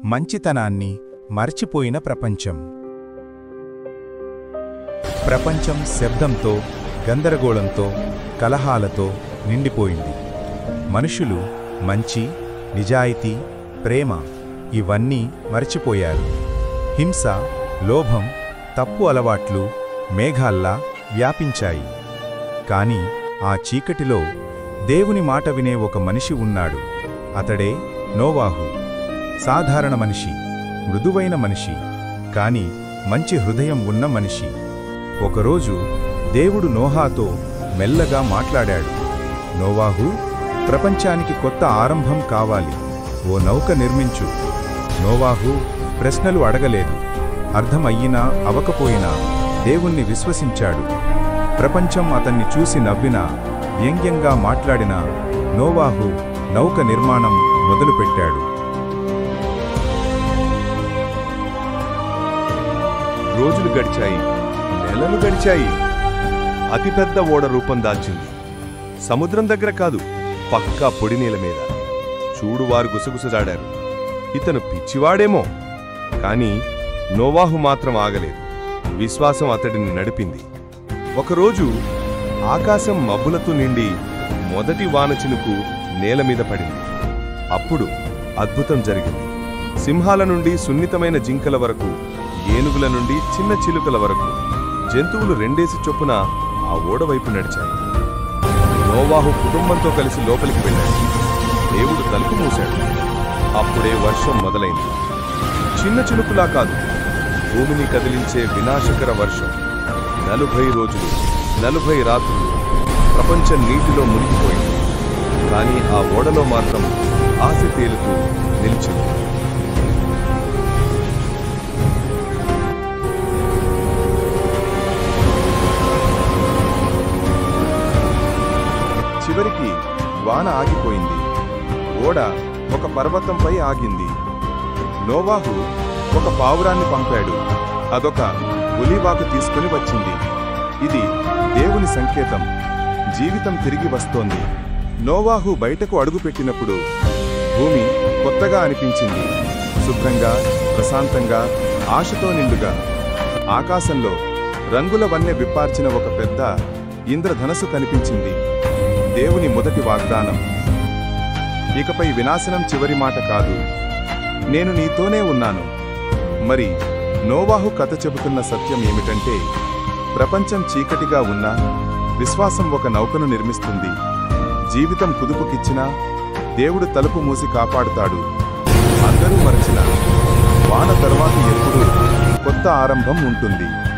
మంచితనాన్ని మర్చిపోయిన ప్రపంచం. ప్రపంచం శబ్దంతో, గందరగోళంతో, కలహాలతో నిండిపోయింది. మనుషులు మంచి, నిజాయితీ, ప్రేమ ఇవన్నీ మరచిపోయారు. హింస, లోభం, తప్పు అలవాట్లు మేఘాల్లా వ్యాపించాయి. కాని ఆ చీకటిలో దేవుని మాట వినే ఒక మనిషి ఉన్నాడు. అతడే నోవాహు. సాధారణ మనిషి, మృదువైన మనిషి, కాని మంచి హృదయం ఉన్న మనిషి. ఒకరోజు దేవుడు నోహాతో మెల్లగా మాట్లాడాడు. నోవాహు, ప్రపంచానికి కొత్త ఆరంభం కావాలి. ఓ నౌక నిర్మించు. నోవాహు ప్రశ్నలు అడగలేదు. అర్థమయ్యినా అవకపోయినా దేవుణ్ణి విశ్వసించాడు. ప్రపంచం అతన్ని చూసి నవ్వినా, వ్యంగ్యంగా మాట్లాడినా నోవాహు నౌక నిర్మాణం మొదలుపెట్టాడు. రోజులు గడిచాయి, నెలలు గడిచాయి. అతిపెద్ద ఓడ రూపం దాల్చింది. సముద్రం దగ్గర కాదు, పక్కా పొడినీల మీద. చూడువారు గుసగుసలాడారు. ఇతను పిచ్చివాడేమో. కాని నోవాహు మాత్రం ఆగలేదు. విశ్వాసం అతడిని నడిపింది. ఒకరోజు ఆకాశం మబ్బులతో నిండి మొదటి వానచినుకు నేలమీద పడింది. అప్పుడు అద్భుతం జరిగింది. సింహాల నుండి సున్నితమైన జింకల వరకు, ఏనుగుల నుండి చిన్న చిలుకల వరకు జంతువులు రెండేసి చొప్పున ఆ ఓడవైపు నడిచాయి. నోవాహు కుటుంబంతో కలిసి లోపలికి వెళ్ళాడు. దేవుడు తలుపు మూశాడు. అప్పుడే వర్షం మొదలైంది. చిన్న చినుకులా కాదు, భూమిని కదిలించే వినాశకర వర్షం. 40 రోజులు 40 రాత్రులు ప్రపంచం నీటిలో మునిగిపోయింది. కానీ ఆ ఓడలో మాత్రం ఆశ తేలుతూ నిలిచింది. చివరికి వాన ఆగిపోయింది. ఓడ ఒక పర్వతంపై ఆగింది. నోవాహు ఒక పావురాన్ని పంపాడు. అదొక ఒలీవాకు తీసుకుని వచ్చింది. ఇది దేవుని సంకేతం. జీవితం తిరిగి వస్తోంది. నోవాహు బయటకు అడుగుపెట్టినప్పుడు భూమి కొత్తగా అనిపించింది. శుభ్రంగా, ప్రశాంతంగా, ఆశతో నిండుగా. ఆకాశంలో రంగుల వన్నె విప్పార్చిన ఒక పెద్ద ఇంద్రధనస్సు కనిపించింది. దేవుని మొదటి వాగ్దానం. ఇకపై వినాశనం చివరి మాట కాదు. నేను నీతోనే ఉన్నాను. మరి నోవాహు కథ చెబుతున్న సత్యం ఏమిటంటే, ప్రపంచం చీకటిగా ఉన్నా విశ్వాసం ఒక నౌకను నిర్మిస్తుంది. జీవితం కుదుపుకిచ్చినా దేవుడు తలుపు మూసి కాపాడుతాడు. అందరూ మరచిన వాన తరువాత ఎప్పుడూ కొత్త ఆరంభం ఉంటుంది.